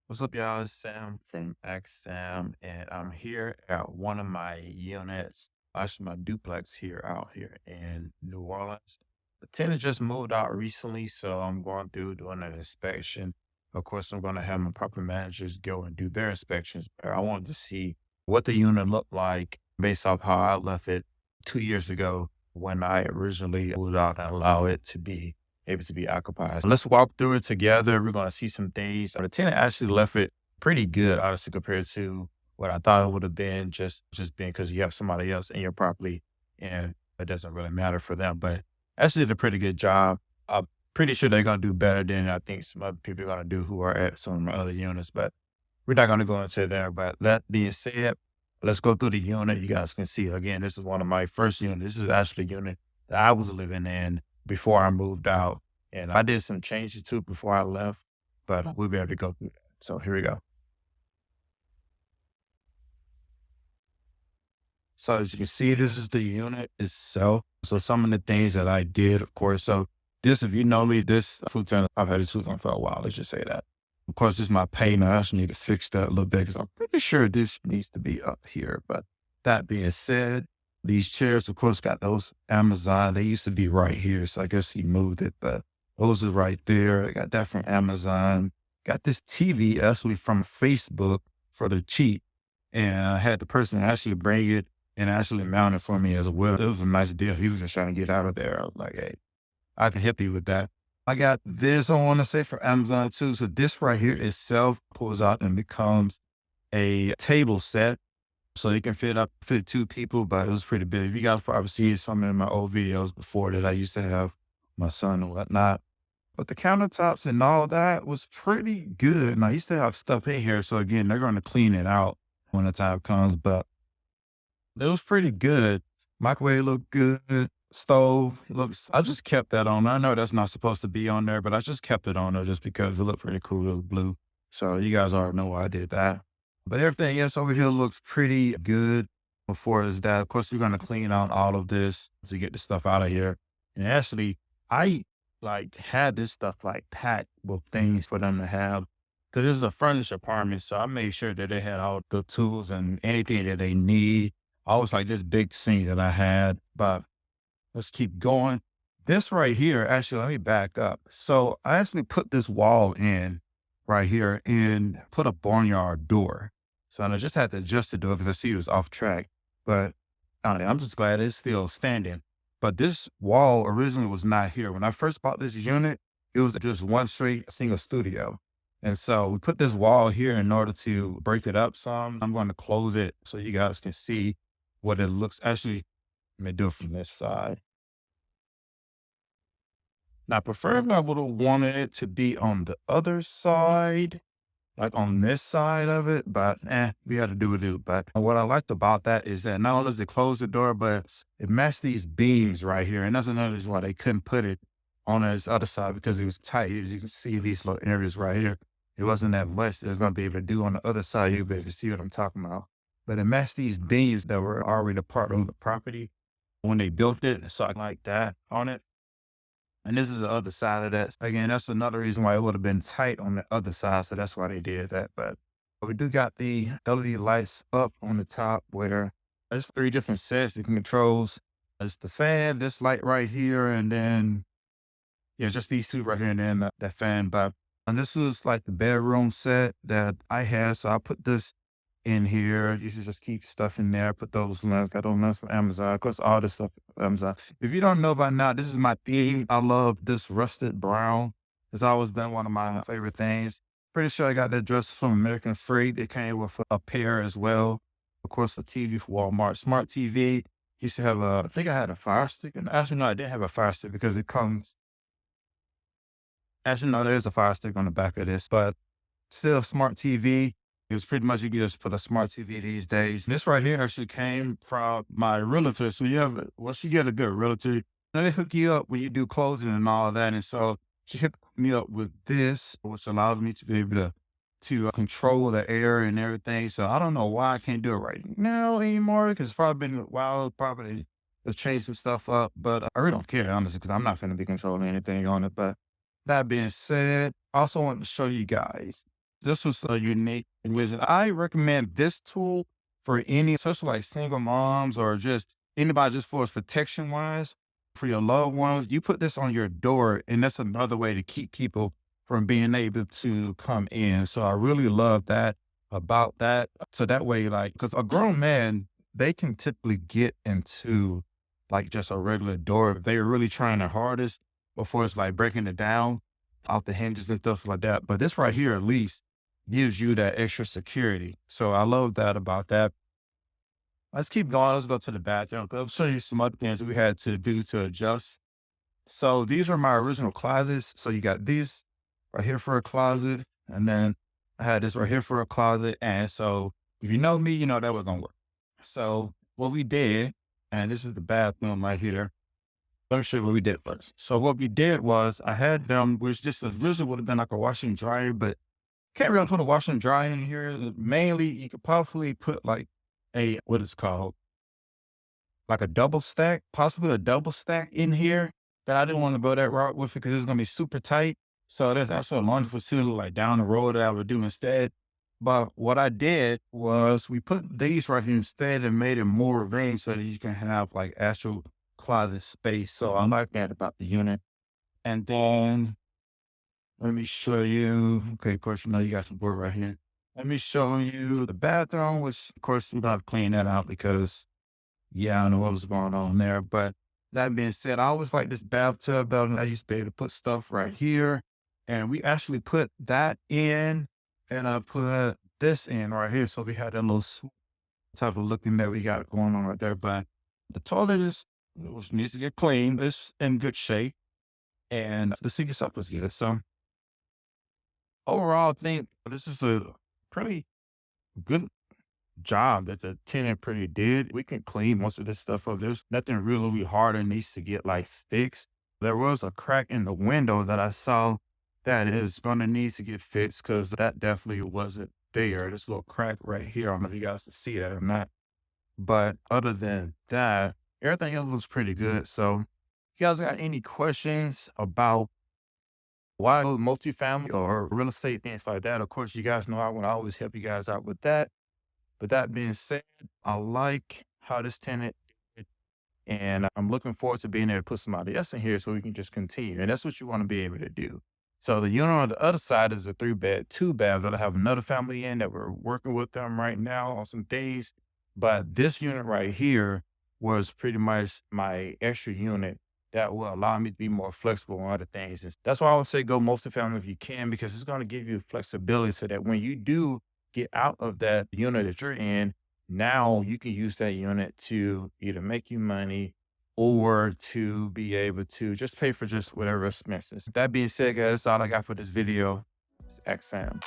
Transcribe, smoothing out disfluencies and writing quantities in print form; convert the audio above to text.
What's up, y'all? It's Sam from XM, and I'm here at one of my units, actually my duplex here out here in New Orleans. The tenant just moved out recently, so I'm going through doing an inspection. Of course, I'm going to have my property managers go and do their inspections, but I wanted to see what the unit looked like based off how I left it 2 years ago when I originally moved out and allow it to be able to be occupied. Let's walk through it together. We're going to see some things. The tenant actually left it pretty good, honestly, compared to what I thought it would have been, just being because you have somebody else in your property and it doesn't really matter for them. But actually did a pretty good job. I'm pretty sure they're going to do better than I think some other people are going to do who are at some of my other units, but we're not going to go into there. But that being said, let's go through the unit. You guys can see again, this is one of my first units. This is actually a unit that I was living in before I moved out. And I did some changes too before I left, but we'll be able to go through that. So here we go. So as you can see, this is the unit itself. So some of the things that I did, of course. So this, if you know me, this futon, I've had this futon for a while. Let's just say that. Of course, this is my paint. I actually need to fix that a little bit because I'm pretty sure this needs to be up here. But that being said, these chairs, of course, got those Amazon. They used to be right here. So I guess he moved it, but those are right there. I got that from Amazon. Got this TV actually from Facebook for the cheap. And I had the person actually bring it and actually mount it for me as well. It was a nice deal. He was just trying to get out of there. I was like, hey, I can help you with that. I got this, I want to say, from Amazon too. So this right here itself pulls out and becomes a table set. So it can fit two people, but it was pretty big. You guys probably seen some of my old videos before that I used to have my son and whatnot. But the countertops and all that was pretty good. And I used to have stuff in here. So again, they're going to clean it out when the time comes. But it was pretty good. Microwave looked good. Stove looks, I just kept that on. I know that's not supposed to be on there, but I just kept it on there just because it looked pretty cool. It was blue. So you guys already know why I did that. But everything else over here looks pretty good. Before is that, of course, we're going to clean out all of this to get the stuff out of here. And actually, I like had this stuff like packed with things for them to have because this is a furnished apartment. So I made sure that they had all the tools and anything that they need. I was like this big scene that I had, but let's keep going. This right here, actually, let me back up. So I actually put this wall in right here and put a barnyard door. So I just had to adjust the door because I see it was off track. But I'm just glad it's still standing. But this wall originally was not here. When I first bought this unit, it was just one straight single studio. And so we put this wall here in order to break it up some. I'm going to close it so you guys can see what it looks. Actually, let me do it from this side. Now, preferably, I would have wanted it to be on the other side, like on this side of it, but we had to do what it. But what I liked about that is that not only does it close the door, but it matched these beams right here. And that's another reason why they couldn't put it on this other side because it was tight. As you can see these little areas right here, it wasn't that much that was going to be able to do on the other side. You'll be able to see what I'm talking about. But it matched these beams that were already a part of the property when they built it. So I like that on it. And this is the other side of that. Again, that's another reason why it would have been tight on the other side. So that's why they did that. But we do got the LED lights up on the top where there's three different sets. It controls. It's the fan, this light right here, and then, yeah, just these two right here, and then that fan. But and this is like the bedroom set that I had. So I put this in here. You should just keep stuff in there. Put those links. I don't know from Amazon. Of course, all this stuff from Amazon. If you don't know by now, this is my theme. I love this rusted brown. It's always been one of my favorite things. Pretty sure I got that dress from American Freight. It came with a pair as well. Of course, the TV for Walmart. Smart TV. Used to have I think I had a Fire Stick. And actually, no, I didn't have a Fire Stick because it comes, actually, no, there's a Fire Stick on the back of this, but still smart TV. It's pretty much you just for the smart TV these days. This right here actually came from my realtor. So you have, once you get a good realtor, then they hook you up when you do closing and all that. And so she hooked me up with this, which allows me to be able to control the air and everything. So I don't know why I can't do it right now anymore because it's probably been a while, probably to change some stuff up. But I really don't care, honestly, because I'm not going to be controlling anything on it. But that being said, I also want to show you guys. This was a unique vision. I recommend this tool for any, especially like single moms or just anybody just for its protection wise for your loved ones. You put this on your door, and that's another way to keep people from being able to come in. So I really love that about that. So that way, like, because a grown man, they can typically get into like just a regular door if they're really trying their hardest before it's like breaking it down off the hinges and stuff like that. But this right here, at least, gives you that extra security. So I love that about that. Let's keep going. Let's go to the bathroom. I'll show you some other things we had to do to adjust. So these are my original closets. So you got these right here for a closet. And then I had this right here for a closet. And so if you know me, you know that was going to work. So what we did, and this is the bathroom right here. Let me show you what we did first. So what we did was I had them, which just originally would have been like a washer and dryer, but can't really put a washer and dryer in here. Mainly, you could possibly put like a what is called like a double stack, possibly a double stack in here. But I didn't want to go that route with it because it's gonna be super tight. So there's actually a laundry facility like down the road that I would do instead. But what I did was we put these right here instead and made it more room so that you can have like actual closet space. So I like that about the unit. And then let me show you. Okay, of course, you know you got some board right here. Let me show you the bathroom, which of course we're gonna clean that out because yeah, I don't know what was going on there. But that being said, I always like this bathtub building. I used to be able to put stuff right here. And we actually put that in and I put this in right here. So we had that little type of looking that we got going on right there. But the toilet is which needs to get cleaned. It's in good shape. And the sink itself is good. So overall, I think this is a pretty good job that the tenant pretty did. We can clean most of this stuff up. There's nothing really hard that needs to get like fixed. There was a crack in the window that I saw that is gonna need to get fixed because that definitely wasn't there. This little crack right here. I don't know if you guys can see that or not. But other than that, everything else looks pretty good. So you guys got any questions about why multifamily or real estate, things like that? Of course, you guys know I want to always help you guys out with that. But that being said, I like how this tenant did, and I'm looking forward to being able to put somebody else in here so we can just continue. And that's what you want to be able to do. So the unit on the other side is a 3-bed, 2 bath that I have another family in that we're working with them right now on some things. But this unit right here was pretty much my extra unit that will allow me to be more flexible on other things. And that's why I would say go multifamily if you can, because it's going to give you flexibility so that when you do get out of that unit that you're in, now you can use that unit to either make you money or to be able to just pay for just whatever expenses. That being said, guys, that's all I got for this video. It's XM.